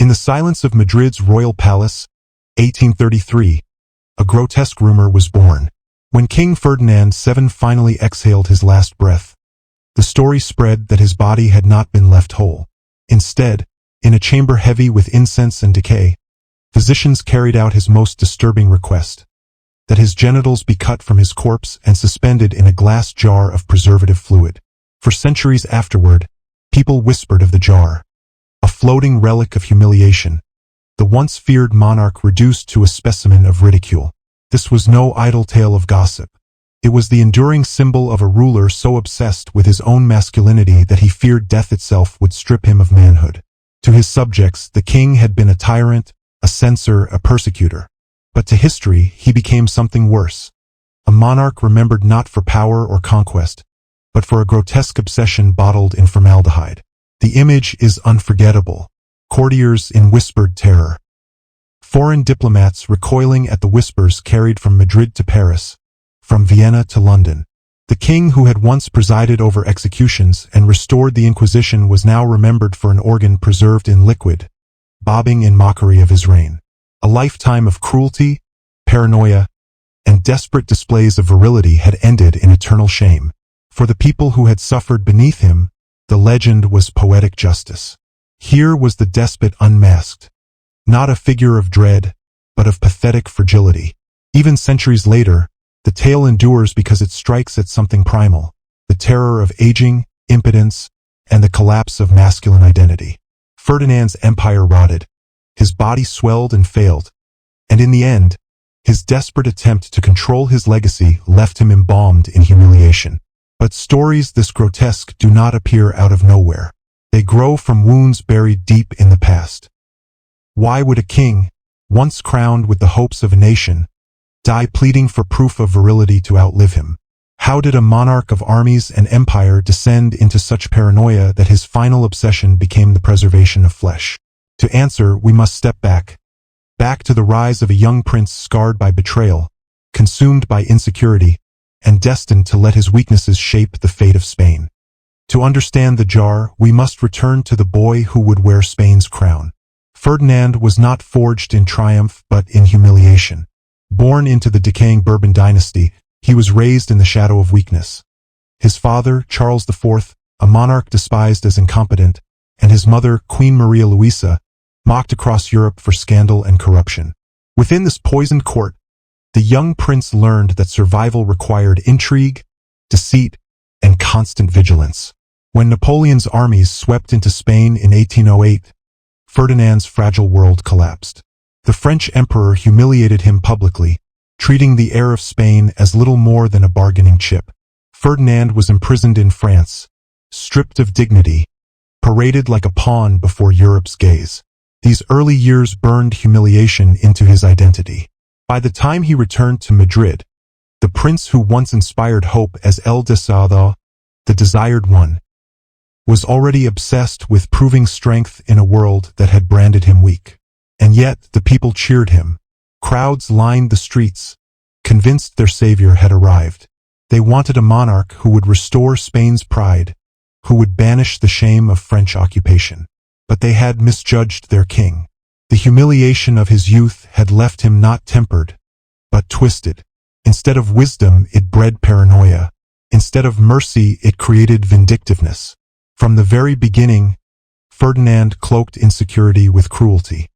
In the silence of Madrid's royal palace, 1833, a grotesque rumor was born. When King Ferdinand VII finally exhaled his last breath, the story spread that his body had not been left whole. Instead, in a chamber heavy with incense and decay, physicians carried out his most disturbing request, that his genitals be cut from his corpse and suspended in a glass jar of preservative fluid. For centuries afterward, people whispered of the jar, a floating relic of humiliation, the once feared monarch reduced to a specimen of ridicule. This was no idle tale of gossip. It was the enduring symbol of a ruler so obsessed with his own masculinity that he feared death itself would strip him of manhood. To his subjects, the king had been a tyrant, a censor, a persecutor. But to history, he became something worse. A monarch remembered not for power or conquest, but for a grotesque obsession bottled in formaldehyde. The image is unforgettable. Courtiers in whispered terror. Foreign diplomats recoiling at the whispers carried from Madrid to Paris, from Vienna to London. The king who had once presided over executions and restored the Inquisition was now remembered for an organ preserved in liquid, bobbing in mockery of his reign. A lifetime of cruelty, paranoia, and desperate displays of virility had ended in eternal shame. For the people who had suffered beneath him, the legend was poetic justice. Here was the despot unmasked, not a figure of dread, but of pathetic fragility. Even centuries later, the tale endures because it strikes at something primal, the terror of aging, impotence, and the collapse of masculine identity. Ferdinand's empire rotted, his body swelled and failed, and in the end, his desperate attempt to control his legacy left him embalmed in humiliation. But stories this grotesque do not appear out of nowhere. They grow from wounds buried deep in the past. Why would a king, once crowned with the hopes of a nation, die pleading for proof of virility to outlive him? How did a monarch of armies and empire descend into such paranoia that his final obsession became the preservation of flesh? To answer, we must step back to the rise of a young prince scarred by betrayal, consumed by insecurity, and destined to let his weaknesses shape the fate of Spain. To understand the jar, we must return to the boy who would wear Spain's crown. Ferdinand was not forged in triumph but in humiliation. Born into the decaying Bourbon dynasty, he was raised in the shadow of weakness. His father, Charles IV, a monarch despised as incompetent, and his mother, Queen Maria Luisa, mocked across Europe for scandal and corruption. Within this poisoned court, the young prince learned that survival required intrigue, deceit, and constant vigilance. When Napoleon's armies swept into Spain in 1808, Ferdinand's fragile world collapsed. The French emperor humiliated him publicly, treating the heir of Spain as little more than a bargaining chip. Ferdinand was imprisoned in France, stripped of dignity, paraded like a pawn before Europe's gaze. These early years burned humiliation into his identity. By the time he returned to Madrid, the prince who once inspired hope as El Deseado, the desired one, was already obsessed with proving strength in a world that had branded him weak. And yet the people cheered him. Crowds lined the streets, convinced their savior had arrived. They wanted a monarch who would restore Spain's pride, who would banish the shame of French occupation. But they had misjudged their king. The humiliation of his youth had left him not tempered, but twisted. Instead of wisdom, it bred paranoia. Instead of mercy, it created vindictiveness. From the very beginning, Ferdinand cloaked insecurity with cruelty.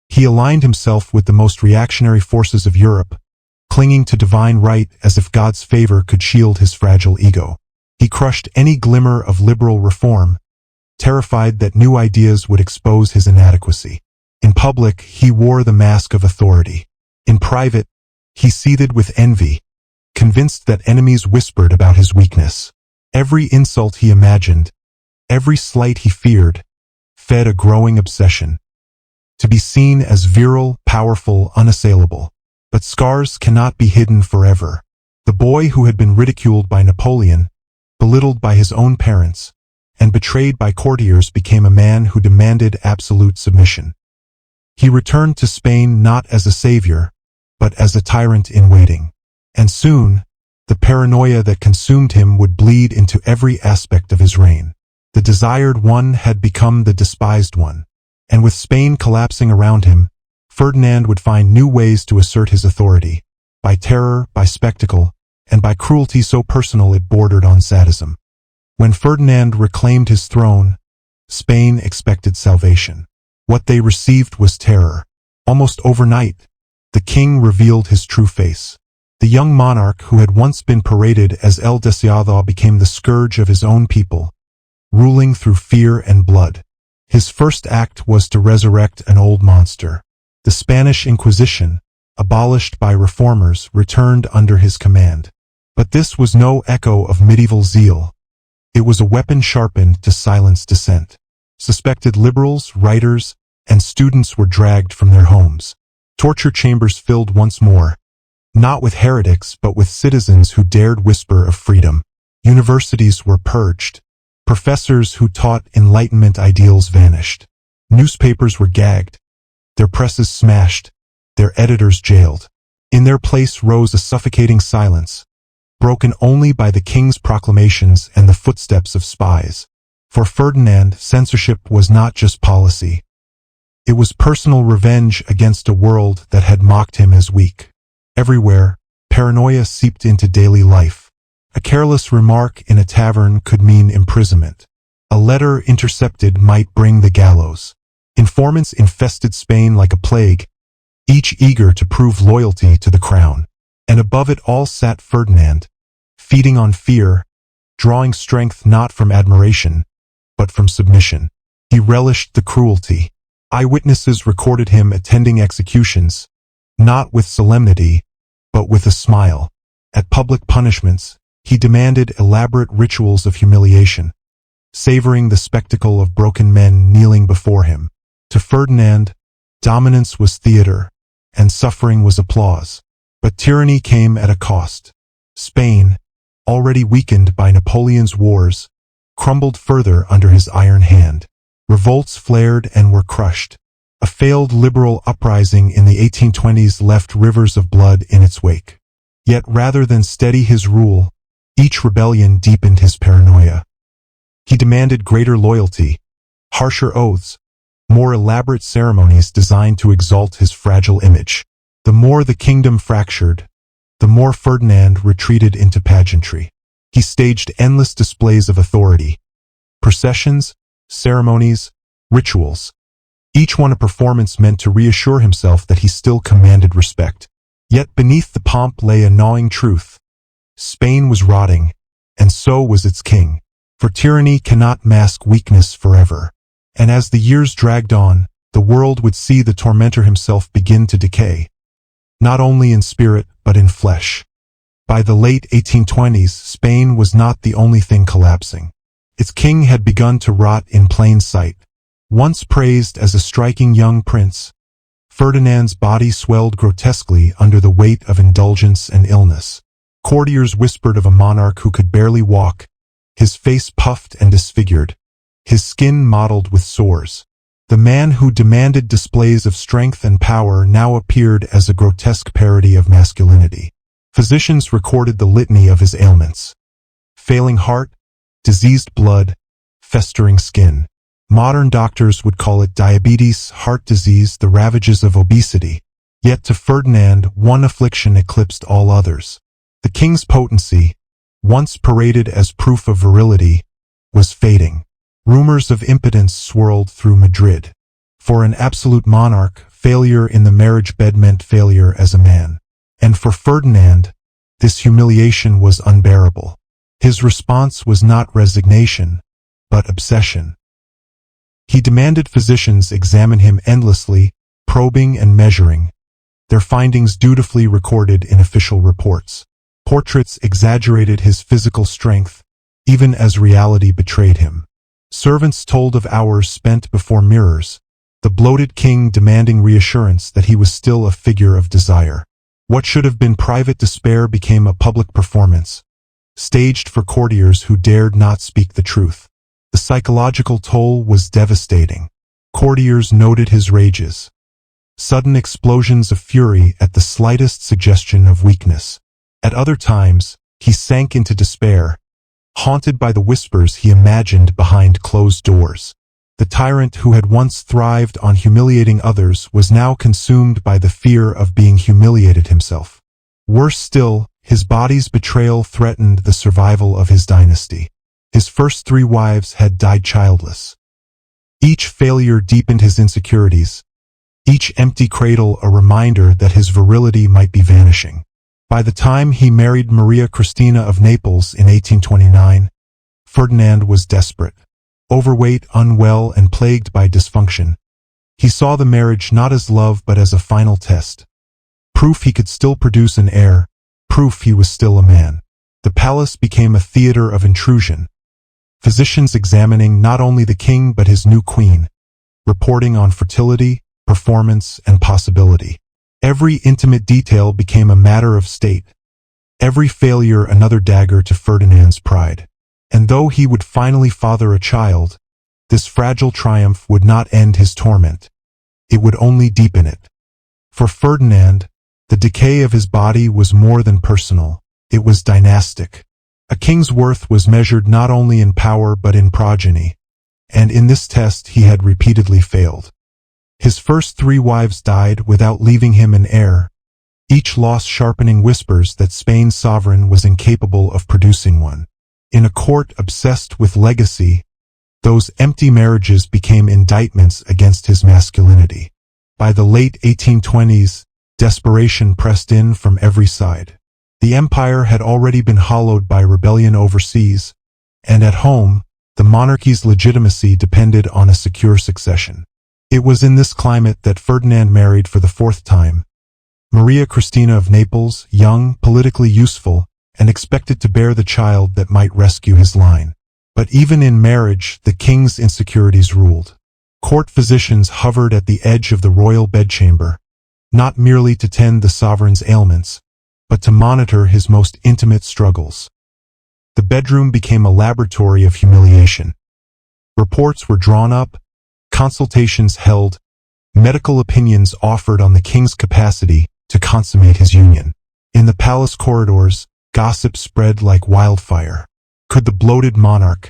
He aligned himself with the most reactionary forces of Europe, clinging to divine right as if God's favor could shield his fragile ego. He crushed any glimmer of liberal reform, terrified that new ideas would expose his inadequacy. In public, he wore the mask of authority. In private, he seethed with envy, convinced that enemies whispered about his weakness. Every insult he imagined, every slight he feared, fed a growing obsession. To be seen as virile, powerful, unassailable. But scars cannot be hidden forever. The boy who had been ridiculed by Napoleon, belittled by his own parents, and betrayed by courtiers became a man who demanded absolute submission. He returned to Spain not as a savior, but as a tyrant in waiting. And soon, the paranoia that consumed him would bleed into every aspect of his reign. The desired one had become the despised one. And with Spain collapsing around him, Ferdinand would find new ways to assert his authority, by terror, by spectacle, and by cruelty so personal it bordered on sadism. When Ferdinand reclaimed his throne, Spain expected salvation. What they received was terror. Almost overnight, the king revealed his true face. The young monarch who had once been paraded as El Deseado became the scourge of his own people, ruling through fear and blood. His first act was to resurrect an old monster. The Spanish Inquisition, abolished by reformers, returned under his command. But this was no echo of medieval zeal. It was a weapon sharpened to silence dissent. Suspected liberals, writers, and students were dragged from their homes. Torture chambers filled once more, not with heretics but with citizens who dared whisper of freedom. Universities were purged. Professors who taught Enlightenment ideals vanished. Newspapers were gagged, their presses smashed, their editors jailed. In their place rose a suffocating silence, broken only by the king's proclamations and the footsteps of spies. For Ferdinand, censorship was not just policy. It was personal revenge against a world that had mocked him as weak. Everywhere, paranoia seeped into daily life. A careless remark in a tavern could mean imprisonment. A letter intercepted might bring the gallows. Informants infested Spain like a plague, each eager to prove loyalty to the crown. And above it all sat Ferdinand, feeding on fear, drawing strength not from admiration, but from submission. He relished the cruelty. Eyewitnesses recorded him attending executions, not with solemnity, but with a smile. At public punishments, he demanded elaborate rituals of humiliation, savoring the spectacle of broken men kneeling before him. To Ferdinand, dominance was theater, and suffering was applause. But tyranny came at a cost. Spain, already weakened by Napoleon's wars, crumbled further under his iron hand. Revolts flared and were crushed. A failed liberal uprising in the 1820s left rivers of blood in its wake. Yet rather than steady his rule, each rebellion deepened his paranoia. He demanded greater loyalty, harsher oaths, more elaborate ceremonies designed to exalt his fragile image. The more the kingdom fractured, the more Ferdinand retreated into pageantry. He staged endless displays of authority, processions, ceremonies, rituals, each one a performance meant to reassure himself that he still commanded respect. Yet beneath the pomp lay a gnawing truth. Spain was rotting, and so was its king. For tyranny cannot mask weakness forever. And as the years dragged on, the world would see the tormentor himself begin to decay, not only in spirit but in flesh. By the late 1820s, Spain was not the only thing collapsing. Its king had begun to rot in plain sight. Once praised as a striking young prince, Ferdinand's body swelled grotesquely under the weight of indulgence and illness. Courtiers whispered of a monarch who could barely walk, his face puffed and disfigured, his skin mottled with sores. The man who demanded displays of strength and power now appeared as a grotesque parody of masculinity. Physicians recorded the litany of his ailments: failing heart, diseased blood, festering skin. Modern doctors would call it diabetes, heart disease, the ravages of obesity. Yet to Ferdinand, one affliction eclipsed all others. The king's potency, once paraded as proof of virility, was fading. Rumors of impotence swirled through Madrid. For an absolute monarch, failure in the marriage bed meant failure as a man. And for Ferdinand, this humiliation was unbearable. His response was not resignation, but obsession. He demanded physicians examine him endlessly, probing and measuring, their findings dutifully recorded in official reports. Portraits exaggerated his physical strength, even as reality betrayed him. Servants told of hours spent before mirrors, the bloated king demanding reassurance that he was still a figure of desire. What should have been private despair became a public performance, staged for courtiers who dared not speak the truth. The psychological toll was devastating. Courtiers noted his rages, sudden explosions of fury at the slightest suggestion of weakness. At other times, he sank into despair, haunted by the whispers he imagined behind closed doors. The tyrant who had once thrived on humiliating others was now consumed by the fear of being humiliated himself. Worse still, his body's betrayal threatened the survival of his dynasty. His first 3 wives had died childless. Each failure deepened his insecurities, each empty cradle a reminder that his virility might be vanishing. By the time he married Maria Cristina of Naples in 1829, Ferdinand was desperate. Overweight, unwell, and plagued by dysfunction, he saw the marriage not as love but as a final test. Proof he could still produce an heir, proof he was still a man. The palace became a theater of intrusion, physicians examining not only the king but his new queen, reporting on fertility, performance, and possibility. Every intimate detail became a matter of state, every failure another dagger to Ferdinand's pride. And though he would finally father a child, this fragile triumph would not end his torment. It would only deepen it. For Ferdinand, the decay of his body was more than personal. It was dynastic. A king's worth was measured not only in power but in progeny, and in this test he had repeatedly failed. His first 3 wives died without leaving him an heir, each loss sharpening whispers that Spain's sovereign was incapable of producing one. In a court obsessed with legacy, those empty marriages became indictments against his masculinity. By the late 1820s, desperation pressed in from every side. The empire had already been hollowed by rebellion overseas, and at home, the monarchy's legitimacy depended on a secure succession. It was in this climate that Ferdinand married for the 4th time. Maria Cristina of Naples, young, politically useful, and expected to bear the child that might rescue his line. But even in marriage, the king's insecurities ruled. Court physicians hovered at the edge of the royal bedchamber, not merely to tend the sovereign's ailments, but to monitor his most intimate struggles. The bedroom became a laboratory of humiliation. Reports were drawn up, consultations held, medical opinions offered on the king's capacity to consummate his union. In the palace corridors, gossip spread like wildfire. Could the bloated monarch,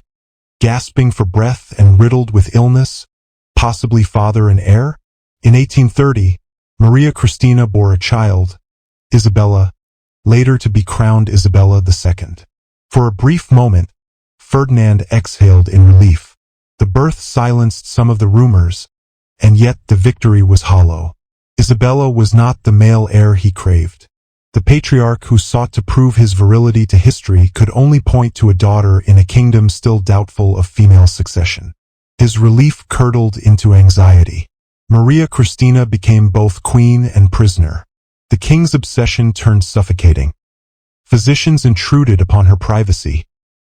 gasping for breath and riddled with illness, possibly father an heir? In 1830, Maria Cristina bore a child, Isabella, later to be crowned Isabella II. For a brief moment, Ferdinand exhaled in relief. The birth silenced some of the rumors, and yet the victory was hollow. Isabella was not the male heir he craved. The patriarch who sought to prove his virility to history could only point to a daughter in a kingdom still doubtful of female succession. His relief curdled into anxiety. Maria Cristina became both queen and prisoner. The king's obsession turned suffocating. Physicians intruded upon her privacy,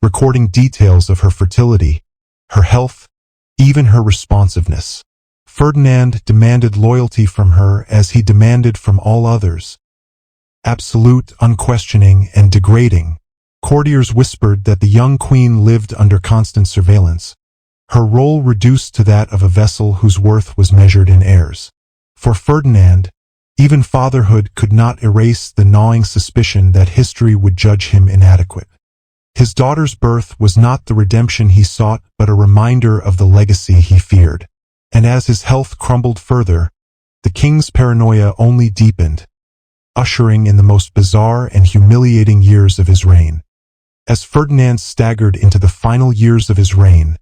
recording details of her fertility, her health, even her responsiveness. Ferdinand demanded loyalty from her as he demanded from all others. Absolute, unquestioning, and degrading. Courtiers whispered that the young queen lived under constant surveillance, her role reduced to that of a vessel whose worth was measured in heirs. For Ferdinand, even fatherhood could not erase the gnawing suspicion that history would judge him inadequate. His daughter's birth was not the redemption he sought, but a reminder of the legacy he feared. And as his health crumbled further, the king's paranoia only deepened, ushering in the most bizarre and humiliating years of his reign. As Ferdinand staggered into the final years of his reign,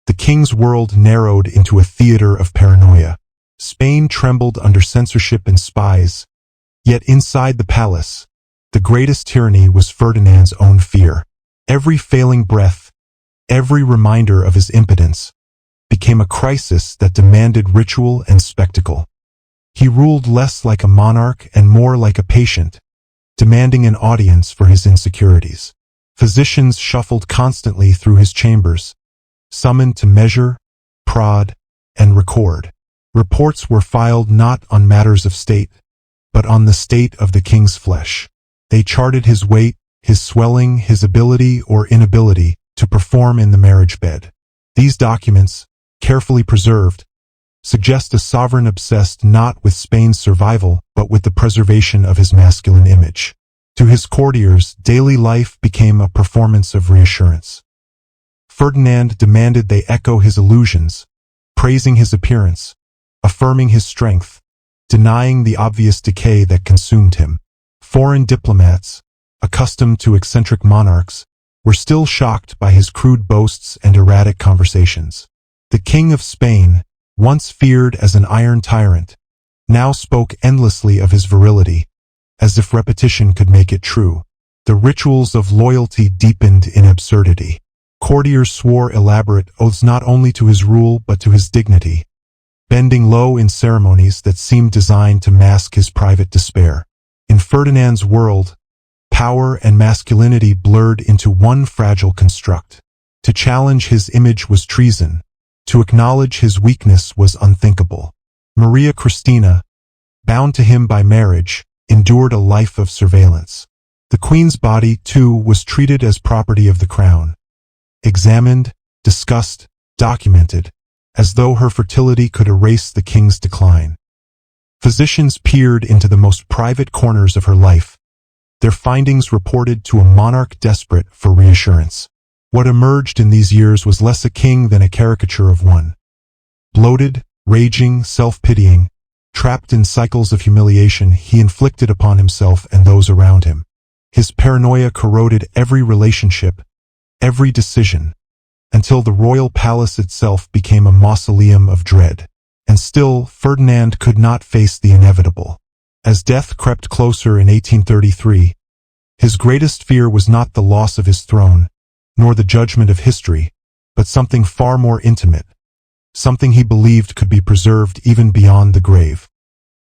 the king's world narrowed into a theater of paranoia. Spain trembled under censorship and spies, yet inside the palace, the greatest tyranny was Ferdinand's own fear. Every failing breath, every reminder of his impotence, became a crisis that demanded ritual and spectacle. He ruled less like a monarch and more like a patient, demanding an audience for his insecurities. Physicians shuffled constantly through his chambers, summoned to measure, prod, and record. Reports were filed not on matters of state, but on the state of the king's flesh. They charted his weight, his swelling, his ability or inability to perform in the marriage bed. These documents, carefully preserved, suggest a sovereign obsessed not with Spain's survival, but with the preservation of his masculine image. To his courtiers, daily life became a performance of reassurance. Ferdinand demanded they echo his illusions, praising his appearance, affirming his strength, denying the obvious decay that consumed him. Foreign diplomats, accustomed to eccentric monarchs, were still shocked by his crude boasts and erratic conversations. The King of Spain, once feared as an iron tyrant, now spoke endlessly of his virility, as if repetition could make it true. The rituals of loyalty deepened in absurdity. Courtiers swore elaborate oaths not only to his rule but to his dignity, bending low in ceremonies that seemed designed to mask his private despair. In Ferdinand's world, power and masculinity blurred into one fragile construct. To challenge his image was treason. To acknowledge his weakness was unthinkable. Maria Cristina, bound to him by marriage, endured a life of surveillance. The Queen's body, too, was treated as property of the crown. Examined, discussed, documented, as though her fertility could erase the king's decline. Physicians peered into the most private corners of her life, their findings reported to a monarch desperate for reassurance. What emerged in these years was less a king than a caricature of one. Bloated, raging, self-pitying, trapped in cycles of humiliation he inflicted upon himself and those around him. His paranoia corroded every relationship, every decision, until the royal palace itself became a mausoleum of dread. And still, Ferdinand could not face the inevitable. As death crept closer in 1833, his greatest fear was not the loss of his throne, nor the judgment of history, but something far more intimate, something he believed could be preserved even beyond the grave.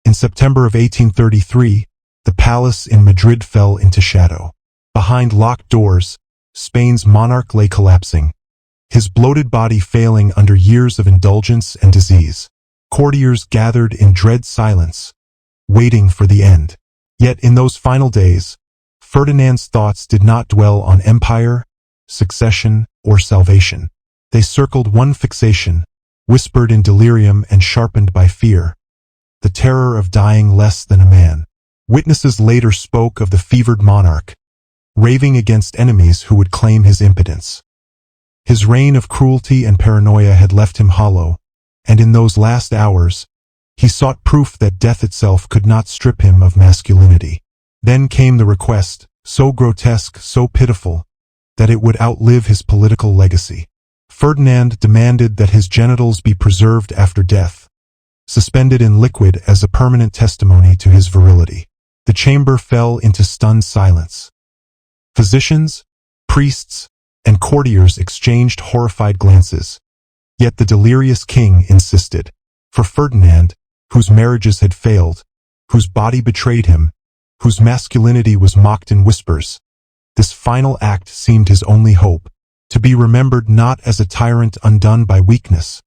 In September of 1833, the palace in Madrid fell into shadow. Behind locked doors, Spain's monarch lay collapsing, his bloated body failing under years of indulgence and disease. Courtiers gathered in dread silence, waiting for the end. Yet in those final days, Ferdinand's thoughts did not dwell on empire, succession, or salvation. They circled one fixation, whispered in delirium and sharpened by fear: the terror of dying less than a man. Witnesses later spoke of the fevered monarch, raving against enemies who would claim his impotence. His reign of cruelty and paranoia had left him hollow, and in those last hours, he sought proof that death itself could not strip him of masculinity. Then came the request, so grotesque, so pitiful, that it would outlive his political legacy. Ferdinand demanded that his genitals be preserved after death, suspended in liquid as a permanent testimony to his virility. The chamber fell into stunned silence. Physicians, priests, and courtiers exchanged horrified glances. Yet the delirious king insisted. For Ferdinand, whose marriages had failed, whose body betrayed him, whose masculinity was mocked in whispers, this final act seemed his only hope, to be remembered not as a tyrant undone by weakness,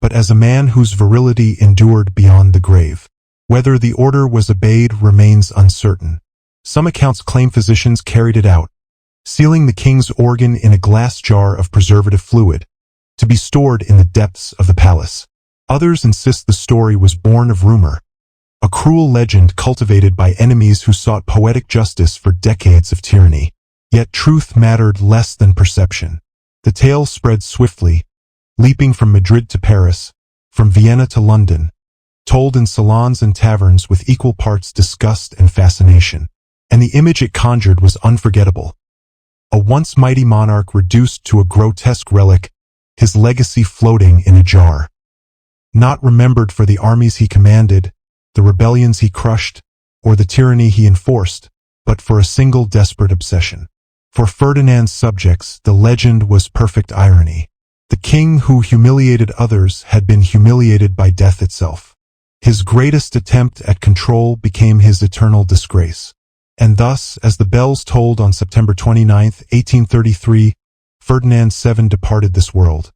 but as a man whose virility endured beyond the grave. Whether the order was obeyed remains uncertain. Some accounts claim physicians carried it out, sealing the king's organ in a glass jar of preservative fluid, to be stored in the depths of the palace. Others insist the story was born of rumor, a cruel legend cultivated by enemies who sought poetic justice for decades of tyranny. Yet truth mattered less than perception. The tale spread swiftly, leaping from Madrid to Paris, from Vienna to London, told in salons and taverns with equal parts disgust and fascination. And the image it conjured was unforgettable. A once mighty monarch reduced to a grotesque relic, his legacy floating in a jar. Not remembered for the armies he commanded, the rebellions he crushed, or the tyranny he enforced, but for a single desperate obsession. For Ferdinand's subjects, the legend was perfect irony. The king who humiliated others had been humiliated by death itself. His greatest attempt at control became his eternal disgrace. And thus, as the bells tolled on September 29, 1833, Ferdinand VII departed this world.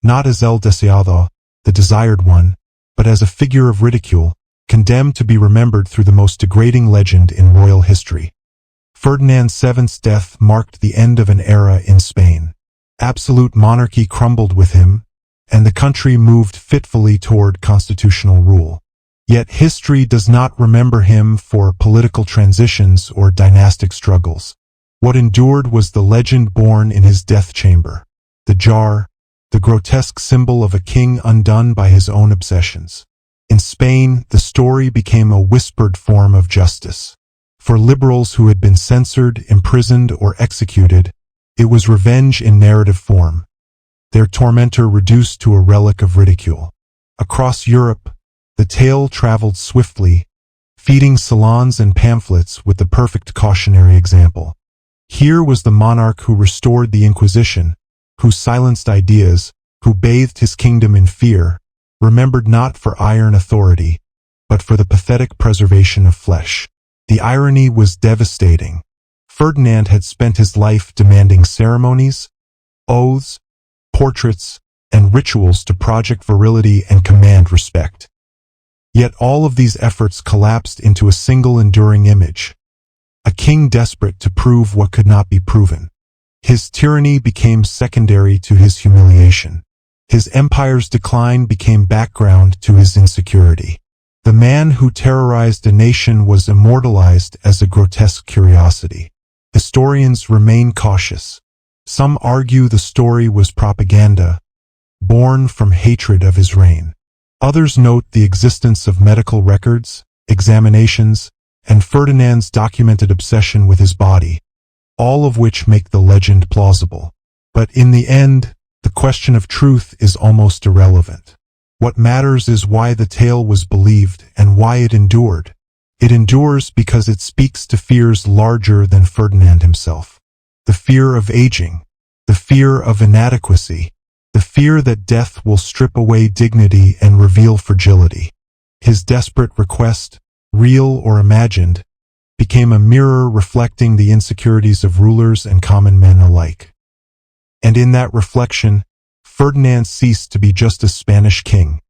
Not as El Deseado, the desired one, but as a figure of ridicule, condemned to be remembered through the most degrading legend in royal history. Ferdinand VII's death marked the end of an era in Spain. Absolute monarchy crumbled with him, and the country moved fitfully toward constitutional rule. Yet history does not remember him for political transitions or dynastic struggles. What endured was the legend born in his death chamber. The jar, the grotesque symbol of a king undone by his own obsessions. In Spain, the story became a whispered form of justice. For liberals who had been censored, imprisoned, or executed, it was revenge in narrative form, their tormentor reduced to a relic of ridicule. Across Europe, the tale traveled swiftly, feeding salons and pamphlets with the perfect cautionary example. Here was the monarch who restored the Inquisition, who silenced ideas, who bathed his kingdom in fear, remembered not for iron authority, but for the pathetic preservation of flesh. The irony was devastating. Ferdinand had spent his life demanding ceremonies, oaths, portraits, and rituals to project virility and command respect. Yet all of these efforts collapsed into a single enduring image, a king desperate to prove what could not be proven. His tyranny became secondary to his humiliation. His empire's decline became background to his insecurity. The man who terrorized a nation was immortalized as a grotesque curiosity. Historians remain cautious. Some argue the story was propaganda, born from hatred of his reign. Others note the existence of medical records, examinations, and Ferdinand's documented obsession with his body, all of which make the legend plausible. But in the end, the question of truth is almost irrelevant. What matters is why the tale was believed and why it endured. It endures because it speaks to fears larger than Ferdinand himself. The fear of aging, the fear of inadequacy, the fear that death will strip away dignity and reveal fragility. His desperate request, real or imagined, became a mirror reflecting the insecurities of rulers and common men alike. And in that reflection, Ferdinand ceased to be just a Spanish king.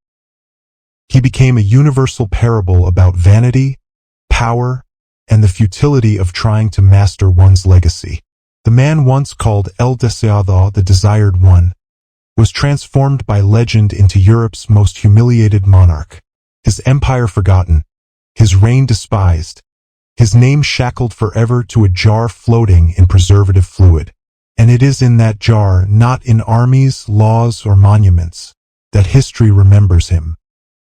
He became a universal parable about vanity, power, and the futility of trying to master one's legacy. The man once called El Deseado, the Desired One, was transformed by legend into Europe's most humiliated monarch. His empire forgotten, his reign despised, his name shackled forever to a jar floating in preservative fluid. And it is in that jar, not in armies, laws, or monuments, that history remembers him.